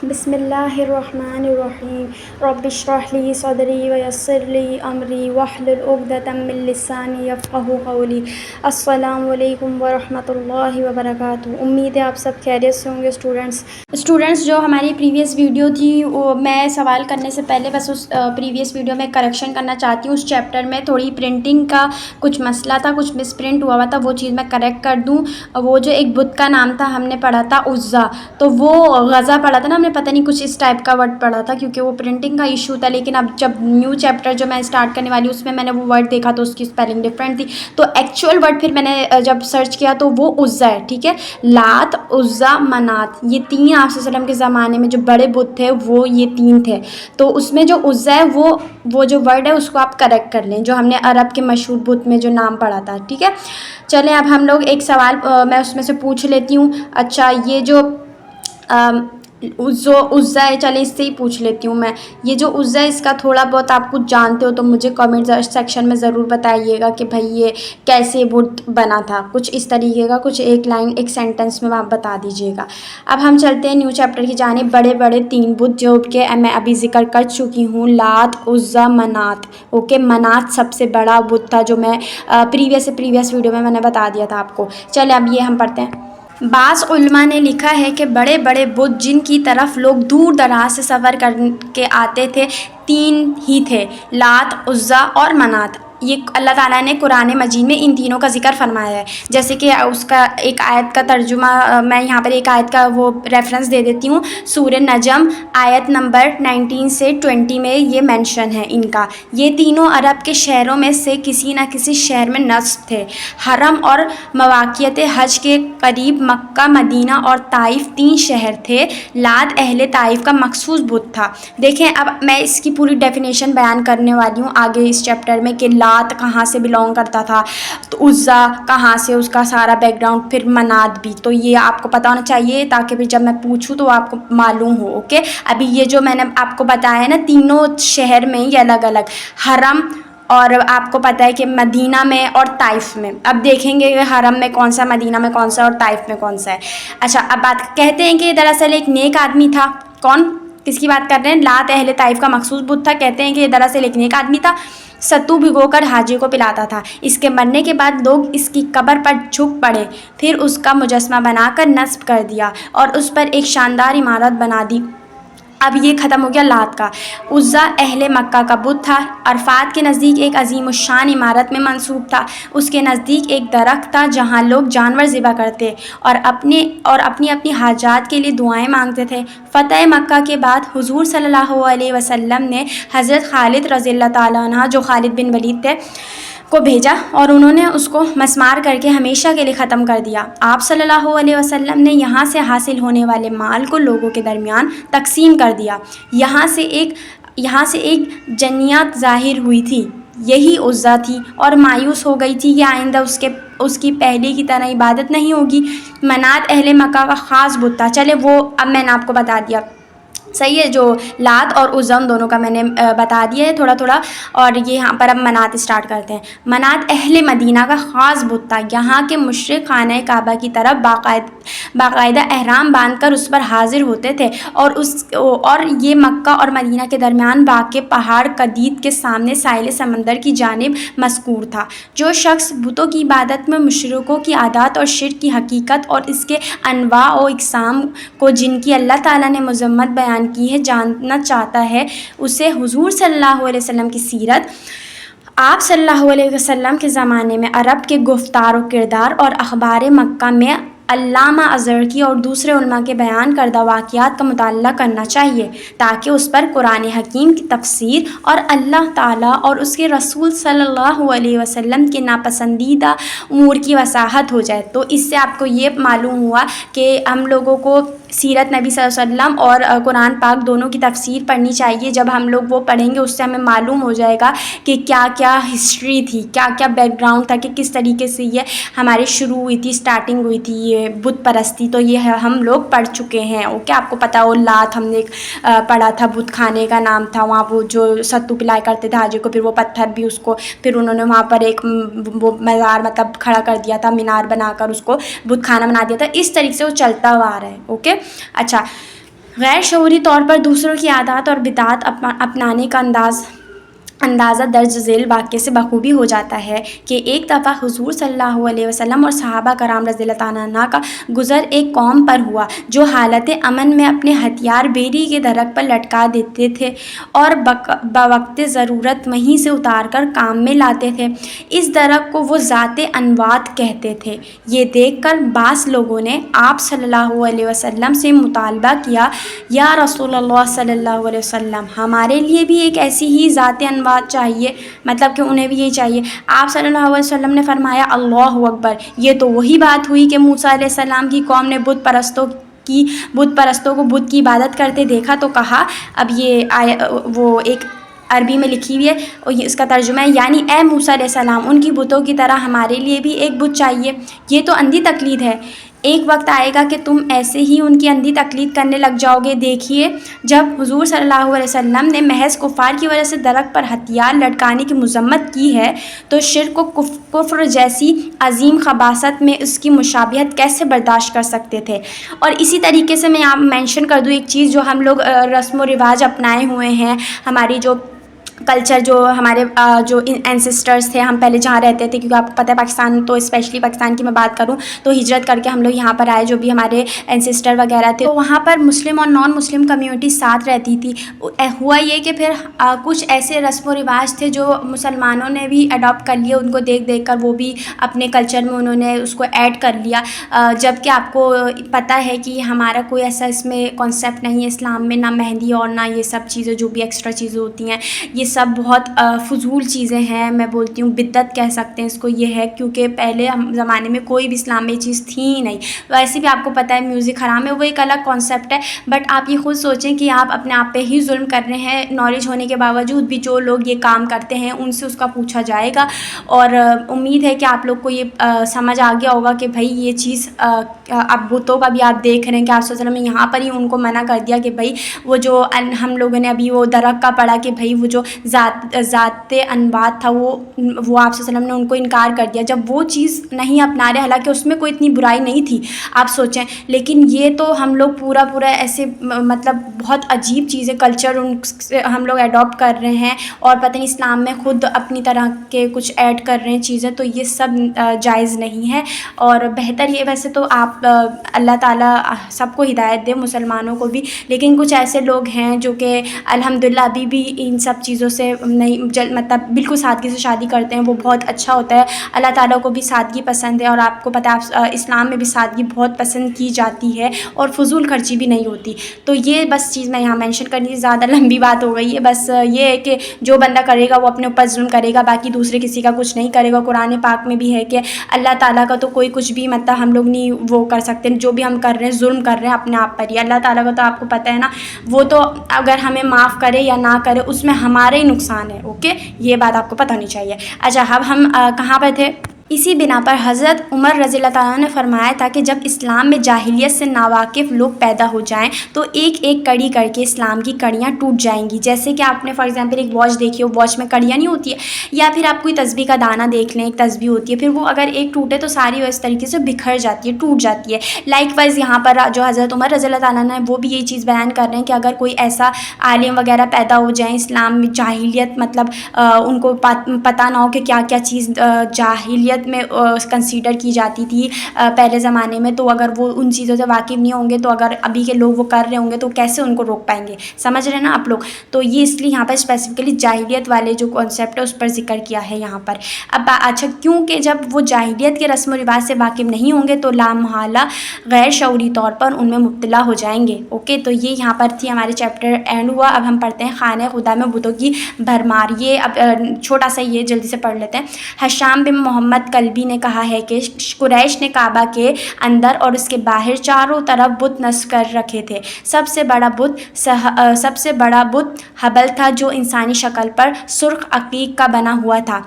بسم اللہ الرحمن الرحیم رب اشرح لی صدری ویسر لی امری واحلل عقدۃ من لسانی یفقہوا قولی۔ السلام علیکم ورحمۃ اللہ وبرکاتہ۔ امید ہے آپ سب خیریت سے ہوں گے اسٹوڈنٹس جو ہماری پریویس ویڈیو تھی وہ میں سوال کرنے سے پہلے بس اس پریویس ویڈیو میں کریکشن کرنا چاہتی ہوں۔ اس چیپٹر میں تھوڑی پرنٹنگ کا کچھ مسئلہ تھا، کچھ مس پرنٹ ہوا تھا، وہ چیز میں کریکٹ کر دوں۔ وہ جو ایک بت کا نام تھا ہم نے پڑھا تھا عزا، تو وہ غزہ پڑھا تھا نا ہم نے، پتہ نہیں کچھ اس ٹائپ کا ورڈ پڑھا تھا کیونکہ وہ پرنٹنگ کا ایشو تھا۔ لیکن اب جب نیو چیپٹر جو میں اسٹارٹ کرنے والی ہوں اس میں نے وہ ورڈ دیکھا تو اس کی اسپیلنگ ڈفرینٹ تھی، تو ایکچوئل ورڈ پھر میں نے جب سرچ کیا تو وہ عزا ہے، ٹھیک ہے۔ لات، عزا، منات، یہ تین آپ صلی اللہ علیہ وسلم کے زمانے میں جو بڑے بت تھے وہ یہ تین تھے، تو اس میں جو عزا ہے وہ جو ورڈ ہے اس کو آپ کریکٹ کر لیں جو ہم نے عرب کے مشہور بت میں جو نام پڑھا تھا، ٹھیک ہے۔ چلیں اب ہم لوگ ایک سوال میں اس میں سے پوچھ لیتی ہوں۔ اچھا، یہ جو عزا ہے، چلیں اس سے ہی پوچھ لیتی ہوں میں۔ یہ جو عزا ہے اس کا تھوڑا بہت آپ کچھ جانتے ہو تو مجھے کامنٹ سیکشن میں ضرور بتائیے گا کہ بھائی یہ کیسے بت بنا تھا، کچھ اس طریقے کا، کچھ ایک لائن ایک سینٹنس میں آپ بتا دیجیے گا۔ اب ہم چلتے ہیں نیو چیپٹر کی جانب۔ بڑے بڑے تین بت جو کہ میں ابھی ذکر کر چکی ہوں، لات، عزا، منات، اوکے۔ منات سب سے بڑا بت تھا جو میں پریویس ویڈیو میں نے بتا دیا تھا آپ کو۔ چلیں اب یہ ہم پڑھتے ہیں۔ بعض علماء نے لکھا ہے کہ بڑے بڑے بت جن کی طرف لوگ دور دراز سے سفر کر کے آتے تھے تین ہی تھے، لات، عزا اور منات۔ یہ اللہ تعالیٰ نے قرآن مجید میں ان تینوں کا ذکر فرمایا ہے، جیسے کہ اس کا ایک آیت کا ترجمہ میں یہاں پر ایک آیت کا وہ ریفرنس دے دیتی ہوں۔ سورہ نجم آیت نمبر 19 سے 20 میں یہ مینشن ہے ان کا۔ یہ تینوں عرب کے شہروں میں سے کسی نہ کسی شہر میں نصب تھے۔ حرم اور مواقعت حج کے قریب مکہ، مدینہ اور طائف تین شہر تھے۔ لات اہل طائف کا مخصوص بت تھا۔ دیکھیں اب میں اس کی پوری ڈیفینیشن بیان کرنے والی ہوں آگے اس چیپٹر میں کہ لات کہاں سے بلونگ کرتا تھا، تو عزا کہاں سے، اس کا سارا بیک گراؤنڈ، پھر منات بھی، تو یہ آپ کو پتہ ہونا چاہیے تاکہ پھر جب میں پوچھوں تو آپ کو معلوم ہو، اوکے۔ ابھی یہ جو میں نے آپ کو بتایا ہے نا تینوں شہر میں یہ الگ الگ، حرم اور آپ کو پتہ ہے کہ مدینہ میں اور طائف میں۔ اب دیکھیں گے کہ حرم میں کون سا، مدینہ میں کون سا اور طائف میں کون سا ہے۔ اچھا اب بات کہتے ہیں کہ دراصل ایک نیک آدمی تھا۔ کون، کس کی بات کر رہے ہیں؟ لات اہل طائف کا مخصوص بت تھا۔ کہتے ہیں کہ یہ دراصل ایک نیک آدمی تھا، ستو بھگو کر حاجی کو پلاتا تھا۔ اس کے مرنے کے بعد لوگ اس کی قبر پر جھک پڑے، پھر اس کا مجسمہ بنا کر نصب کر دیا اور اس پر ایک شاندار عمارت بنا دی۔ اب یہ ختم ہو گیا لات کا۔ عزا اہل مکہ کا بت تھا، عرفات کے نزدیک ایک عظیم الشان عمارت میں منصوب تھا۔ اس کے نزدیک ایک درخت تھا جہاں لوگ جانور ذبح کرتے اور اپنی حاجات کے لیے دعائیں مانگتے تھے۔ فتح مکہ کے بعد حضور صلی اللہ علیہ وسلم نے حضرت خالد رضی اللہ تعالیٰ عنہ، جو خالد بن ولید تھے، کو بھیجا اور انہوں نے اس کو مسمار کر کے ہمیشہ کے لیے ختم کر دیا۔ آپ صلی اللہ علیہ وسلم نے یہاں سے حاصل ہونے والے مال کو لوگوں کے درمیان تقسیم کر دیا۔ یہاں سے ایک جنیت ظاہر ہوئی تھی، یہی عزا تھی، اور مایوس ہو گئی تھی کہ آئندہ اس کی پہلے کی طرح عبادت نہیں ہوگی۔ منات اہل مکہ کا خاص بت تھا۔ چلے وہ اب میں نے آپ کو بتا دیا، صحیح ہے۔ جو لات اور عزا ان دونوں کا میں نے بتا دیا ہے تھوڑا تھوڑا، اور یہ یہاں پر اب منات اسٹارٹ کرتے ہیں۔ منات اہل مدینہ کا خاص بت تھا۔ یہاں کے مشرک خانہ کعبہ کی طرف باقاعدہ احرام باندھ کر اس پر حاضر ہوتے تھے اور یہ مکہ اور مدینہ کے درمیان واقع پہاڑ قدید کے سامنے ساحل سمندر کی جانب مذکور تھا۔ جو شخص بتوں کی عبادت میں مشرکوں کی عادات اور شرک کی حقیقت اور اس کے انواع و اقسام کو جن کی اللہ تعالیٰ نے مذمت بیان کی ہے جاننا چاہتا ہے، اسے حضور صلی اللہ علیہ وسلم کی سیرت، آپ صلی اللہ علیہ وسلم کے زمانے میں عرب کے گفتار و کردار اور اخبار مکہ میں علامہ ازرقی اور دوسرے علماء کے بیان کردہ واقعات کا مطالعہ کرنا چاہیے تاکہ اس پر قرآن حکیم کی تفسیر اور اللہ تعالیٰ اور اس کے رسول صلی اللہ علیہ وسلم کے ناپسندیدہ امور کی وضاحت ہو جائے۔ تو اس سے آپ کو یہ معلوم ہوا کہ ہم لوگوں کو سیرت نبی صلی اللہ علیہ وسلم اور قرآن پاک دونوں کی تفسیر پڑھنی چاہیے۔ جب ہم لوگ وہ پڑھیں گے اس سے ہمیں معلوم ہو جائے گا کہ کیا کیا ہسٹری تھی، کیا کیا بیک گراؤنڈ تھا، کہ کس طریقے سے یہ ہماری شروع ہوئی تھی، اسٹارٹنگ ہوئی تھی یہ بت پرستی۔ تو یہ ہم لوگ پڑھ چکے ہیں، اوکے۔ آپ کو پتہ ہو لات ہم نے پڑھا تھا، بت خانے کا نام تھا، وہاں وہ جو ستو پلائے کرتے تھے حاجی کو، پھر وہ پتھر بھی اس کو، پھر انہوں نے وہاں پر ایک وہ مزار مطلب کھڑا کر دیا تھا، مینار بنا کر اس کو بت خانہ بنا دیا تھا۔ اس طریقے سے وہ چلتا ہوا آ رہا ہے، اوکے۔ اچھا غیر شعوری طور پر دوسروں کی عادات اور بدعات اپنانے کا اندازہ درج ذیل واقعے سے بخوبی ہو جاتا ہے کہ ایک دفعہ حضور صلی اللہ علیہ وسلم اور صحابہ کرام رضی اللہ تعالیٰ عنہ کا گزر ایک قوم پر ہوا جو حالت امن میں اپنے ہتھیار بیری کے درخت پر لٹکا دیتے تھے اور بوقت ضرورت وہیں سے اتار کر کام میں لاتے تھے۔ اس درخت کو وہ ذات انوات کہتے تھے۔ یہ دیکھ کر بعض لوگوں نے آپ صلی اللہ علیہ وسلم سے مطالبہ کیا، یا رسول اللہ صلی اللہ علیہ وسلم، ہمارے لیے بھی ایک ایسی ہی ذات انوات چاہیے، مطلب کہ انہیں بھی یہی چاہیے۔ آپ صلی اللہ علیہ وسلم نے فرمایا اللہ اکبر، یہ تو وہی بات ہوئی کہ موسیٰ علیہ السلام کی قوم نے بت پرستوں کو بت کی عبادت کرتے دیکھا تو کہا، اب یہ وہ ایک عربی میں لکھی ہوئی ہے اور اس کا ترجمہ ہے، یعنی اے موسیٰ علیہ السلام، ان کی بتوں کی طرح ہمارے لیے بھی ایک بت چاہیے۔ یہ تو اندھی تقلید ہے، ایک وقت آئے گا کہ تم ایسے ہی ان کی اندھی تقلید کرنے لگ جاؤ گے۔ دیکھیے، جب حضور صلی اللہ علیہ وسلم نے محض کفار کی وجہ سے درخت پر ہتھیار لٹکانے کی مذمت کی ہے تو شرک و کفر جیسی عظیم خباثت میں اس کی مشابہت کیسے برداشت کر سکتے تھے؟ اور اسی طریقے سے میں یہاں مینشن کر دوں ایک چیز جو ہم لوگ رسم و رواج اپنائے ہوئے ہیں، ہماری جو کلچر، جو ہمارے جو اینسسٹرس تھے، ہم پہلے جہاں رہتے تھے، کیونکہ آپ کو پتہ ہے پاکستان تو اسپیشلی پاکستان کی میں بات کروں تو ہجرت کر کے ہم لوگ یہاں پر آئے، جو بھی ہمارے اینسسٹر وغیرہ تھے، تو وہاں پر مسلم اور نان مسلم کمیونٹی ساتھ رہتی تھی۔ ہوا یہ کہ پھر کچھ ایسے رسم و رواج تھے جو مسلمانوں نے بھی اڈاپٹ کر لیے، ان کو دیکھ دیکھ کر وہ بھی اپنے کلچر میں انہوں نے اس کو ایڈ کر لیا، جبکہ آپ کو پتہ ہے کہ ہمارا کوئی ایسا اس میں کانسیپٹ نہیں ہے اسلام میں، نہ مہندی اور نہ یہ سب چیزیں جو بھی ایکسٹرا چیزیں ہوتی ہیں، یہ سب بہت فضول چیزیں ہیں۔ میں بولتی ہوں بدعت کہہ سکتے ہیں اس کو، یہ ہے کیونکہ پہلے زمانے میں کوئی بھی اسلام میں چیز تھی ہی نہیں۔ ویسے بھی آپ کو پتہ ہے میوزک حرام ہے، وہ ایک الگ کانسیپٹ ہے، بٹ آپ یہ خود سوچیں کہ آپ اپنے آپ پہ ہی ظلم کر رہے ہیں۔ نالج ہونے کے باوجود بھی جو لوگ یہ کام کرتے ہیں ان سے اس کا پوچھا جائے گا، اور امید ہے کہ آپ لوگ کو یہ سمجھ آ گیا ہوگا کہ بھائی یہ چیز اب بتوں کا بھی آپ دیکھ رہے ہیں کہ آپ صلی اللہ علیہ وسلم نے یہاں پر ہی ان کو منع کر دیا کہ بھائی وہ جو ہم لوگوں نے ابھی وہ درخت کا پڑھا کہ بھائی وہ جو ذات انوات تھا وہ آپ صلی اللہ علیہ وسلم نے ان کو انکار کر دیا، جب وہ چیز نہیں اپنا رہے، حالانکہ اس میں کوئی اتنی برائی نہیں تھی آپ سوچیں، لیکن یہ تو ہم لوگ پورا ایسے مطلب بہت عجیب چیزیں کلچر ہم لوگ اڈاپٹ کر رہے ہیں، اور پتہ نہیں اسلام میں خود اپنی طرح کے کچھ ایڈ کر رہے ہیں چیزیں، تو یہ سب جائز نہیں ہے۔ اور بہتر یہ، ویسے تو آپ اللہ تعالیٰ سب کو ہدایت دے، مسلمانوں کو بھی، لیکن کچھ ایسے لوگ ہیں جو کہ الحمدللہ ابھی بھی ان سب چیزوں سے نہیں مطلب بالکل سادگی سے شادی کرتے ہیں، وہ بہت اچھا ہوتا ہے۔ اللہ تعالیٰ کو بھی سادگی پسند ہے، اور آپ کو پتہ ہے اسلام میں بھی سادگی بہت پسند کی جاتی ہے، اور فضول خرچی بھی نہیں ہوتی۔ تو یہ بس چیز میں یہاں مینشن کرنی تھی، زیادہ لمبی بات ہو گئی ہے، بس یہ ہے کہ جو بندہ کرے گا وہ اپنے اوپر ظلم کرے گا، باقی دوسرے کسی کا کچھ نہیں کرے گا۔ قرآن پاک میں بھی ہے کہ اللہ تعالیٰ کا تو کوئی کچھ بھی مطلب ہم لوگ نہیں وہ کر سکتے، جو بھی ہم کر رہے ہیں ظلم کر رہے ہیں اپنے آپ پر ہی۔ اللہ تعالیٰ کا تو آپ کو پتہ ہے نا، وہ تو اگر ہمیں معاف کرے یا نہ کرے اس میں ہمارے ہی نقصان ہے، اوکے، یہ بات آپ کو پتہ ہونی چاہیے۔ اچھا، اب ہم کہاں پر تھے؟ اسی بنا پر حضرت عمر رضی اللہ تعالیٰ نے فرمایا تھا کہ جب اسلام میں جاہلیت سے ناواقف لوگ پیدا ہو جائیں تو ایک ایک کڑی کر کے اسلام کی کڑیاں ٹوٹ جائیں گی۔ جیسے کہ آپ نے فار ایگزامپل ایک واچ دیکھی ہو، واچ میں کڑیاں نہیں ہوتی ہے، یا پھر آپ کوئی تسبیح کا دانہ دیکھ لیں، ایک تسبیح ہوتی ہے، پھر وہ اگر ایک ٹوٹے تو ساری اس طریقے سے بکھر جاتی ہے، ٹوٹ جاتی ہے۔ لائک وائز یہاں پر جو حضرت عمر رضی اللہ تعالیٰ نے وہ بھی یہی چیز بیان کر رہے ہیں کہ اگر کوئی ایسا عالم وغیرہ پیدا ہو جائیں اسلام میں، جاہلیت مطلب ان کو پتہ نہ ہو کہ کیا کیا چیز جاہلیت میں کنسیڈر کی جاتی تھی پہلے زمانے میں، تو اگر وہ ان چیزوں سے واقف نہیں ہوں گے تو اگر ابھی کے لوگ وہ کر رہے ہوں گے تو کیسے ان کو روک پائیں گے؟ سمجھ رہے ہیں نا آپ لوگ؟ تو یہ اس لیے یہاں پر اسپیسیفکلی جاہلیت والے جو کانسیپٹ ہے اس پر ذکر کیا ہے یہاں پر۔ اب اچھا، کیونکہ جب وہ جاہلیت کے رسم و رواج سے واقف نہیں ہوں گے تو لامحالہ غیر شعوری طور پر ان میں مبتلا ہو جائیں گے، اوکے۔ تو یہ یہاں پر تھی، ہمارے چیپٹر اینڈ ہوا۔ اب ہم پڑھتے ہیں خانہ خدا میں بتوں کی بھرمار۔ یہ اب چھوٹا سا یہ جلدی سے پڑھ لیتے ہیں۔ حشام بن محمد کلبی نے کہا ہے کہ قریش نے کعبہ کے اندر اور اس کے باہر چاروں طرف بت نصب کر رکھے تھے۔ سب سے بڑا بت حبل تھا جو انسانی شکل پر سرخ عقیق کا بنا ہوا تھا۔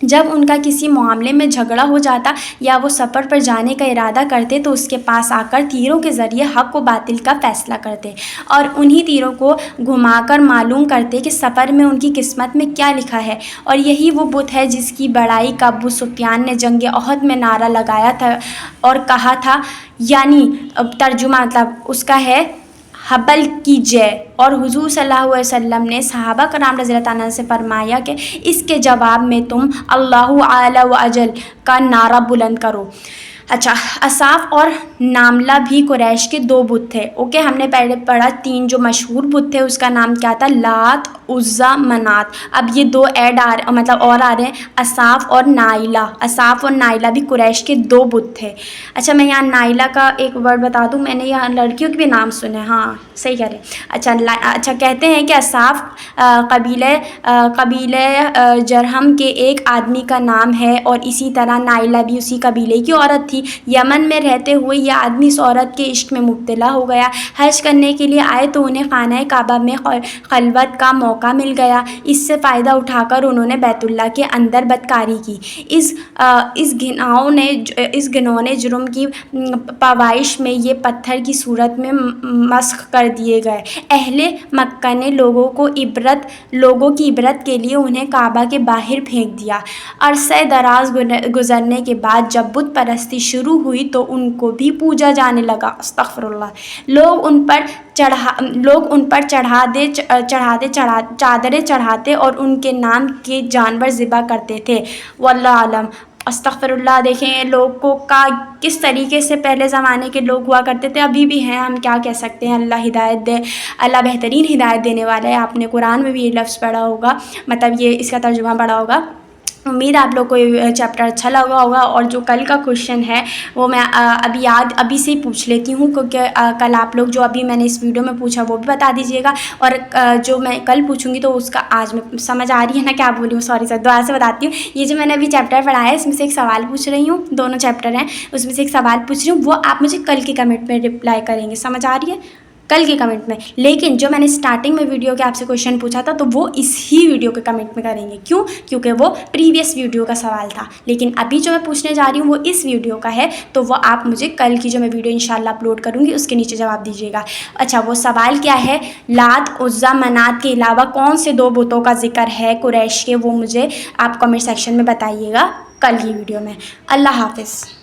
جب ان کا کسی معاملے میں جھگڑا ہو جاتا یا وہ سفر پر جانے کا ارادہ کرتے تو اس کے پاس آ کر تیروں کے ذریعے حق و باطل کا فیصلہ کرتے اور انہی تیروں کو گھما کر معلوم کرتے کہ سفر میں ان کی قسمت میں کیا لکھا ہے۔ اور یہی وہ بت ہے جس کی بڑائی کا ابو سفیان نے جنگ احد میں نعرہ لگایا تھا اور کہا تھا، یعنی ترجمہ مطلب اس کا ہے، حبل کیجیے. اور حضور صلی اللہ علیہ وسلم نے صحابہ کرام رضی اللہ عنہ سے فرمایا کہ اس کے جواب میں تم اللہ اعلی و اجل کا نعرہ بلند کرو. اچھا، اصاف اور ناملہ بھی قریش کے 2 بت تھے. اوکے، ہم نے پہلے پڑھا 3 جو مشہور بت تھے اس کا نام کیا تھا؟ لات، عزا، منات. اب یہ 2 ایڈ مطلب اور آ رہے ہیں، اصاف اور نائلہ. اصاف اور نائلہ بھی قریش کے 2 بت تھے. اچھا، میں یہاں نائلہ کا ایک ورڈ بتا دوں، میں نے یہاں لڑکیوں کے بھی نام سنے. ہاں صحیح کہہ رہے ہیں. اچھا کہتے ہیں کہ اصاف قبیلہ جرہم کے ایک آدمی کا نام ہے، اور اسی طرح نائلہ بھی اسی قبیلے کی عورت تھی. یمن میں رہتے ہوئے یہ آدمی اس عورت کے عشق میں مبتلا ہو گیا. حج کرنے کے لیے آئے تو انہیں خانہ کعبہ میں خلوت کا موقع مل گیا. اس سے فائدہ اٹھا کر انہوں نے بیت اللہ کے اندر بدکاری کی. اس گھنونے جرم کی پوائش میں یہ پتھر کی صورت میں مسخ کر دیے گئے. اہل مکہ نے لوگوں کی عبرت کے لیے انہیں کعبہ کے باہر پھینک دیا. عرصہ دراز گزرنے کے بعد جب بت پرستی شروع ہوئی تو ان کو بھی پوجا جانے لگا. استغفر اللہ. لوگ ان پر چادریں چڑھاتے اور ان کے نام کے جانور ذبح کرتے تھے. واللہ عالم. استغفر اللہ. دیکھیں لوگوں کا کس طریقے سے پہلے زمانے کے لوگ ہوا کرتے تھے، ابھی بھی ہیں. ہم کیا کہہ سکتے ہیں، اللہ ہدایت دے. اللہ بہترین ہدایت دینے والا ہے. آپ نے قرآن میں بھی یہ لفظ پڑھا ہوگا، مطلب یہ اس کا ترجمہ پڑھا ہوگا. امید آپ لوگ کو یہ چیپٹر اچھا لگا ہوگا. اور جو کل کا کوشچن ہے وہ میں ابھی سے ہی پوچھ لیتی ہوں، کیونکہ کل آپ لوگ جو ابھی میں نے اس ویڈیو میں پوچھا وہ بھی بتا دیجیے گا، اور جو میں کل پوچھوں گی تو اس کا آج میں سمجھ آ رہی ہے نا کیا بولی ہوں، سوری سر دوبارہ سے بتاتی ہوں. یہ جو میں نے ابھی چیپٹر پڑھا ہے اس میں سے ایک سوال پوچھ رہی ہوں، دونوں چیپٹر ہیں اس میں سے ایک سوال پوچھ رہی ہوں، وہ آپ مجھے کل کے کمنٹ میں رپلائی کریں گے. سمجھ آ رہی ہے؟ کل کے کمنٹ میں. لیکن جو میں نے سٹارٹنگ میں ویڈیو کے آپ سے کویشچن پوچھا تھا تو وہ اس ہی ویڈیو کے کمنٹ میں کریں گے. کیوں؟ کیونکہ وہ پریویس ویڈیو کا سوال تھا. لیکن ابھی جو میں پوچھنے جا رہی ہوں وہ اس ویڈیو کا ہے، تو وہ آپ مجھے کل کی جو میں ویڈیو انشاءاللہ اپلوڈ کروں گی اس کے نیچے جواب دیجیے گا. اچھا، وہ سوال کیا ہے؟ لات، عزا، منات کے علاوہ کون سے 2 بتوں کا ذکر ہے قریش کے؟ وہ مجھے آپ کمنٹ سیکشن میں بتائیے گا کل کی ویڈیو میں. اللہ حافظ.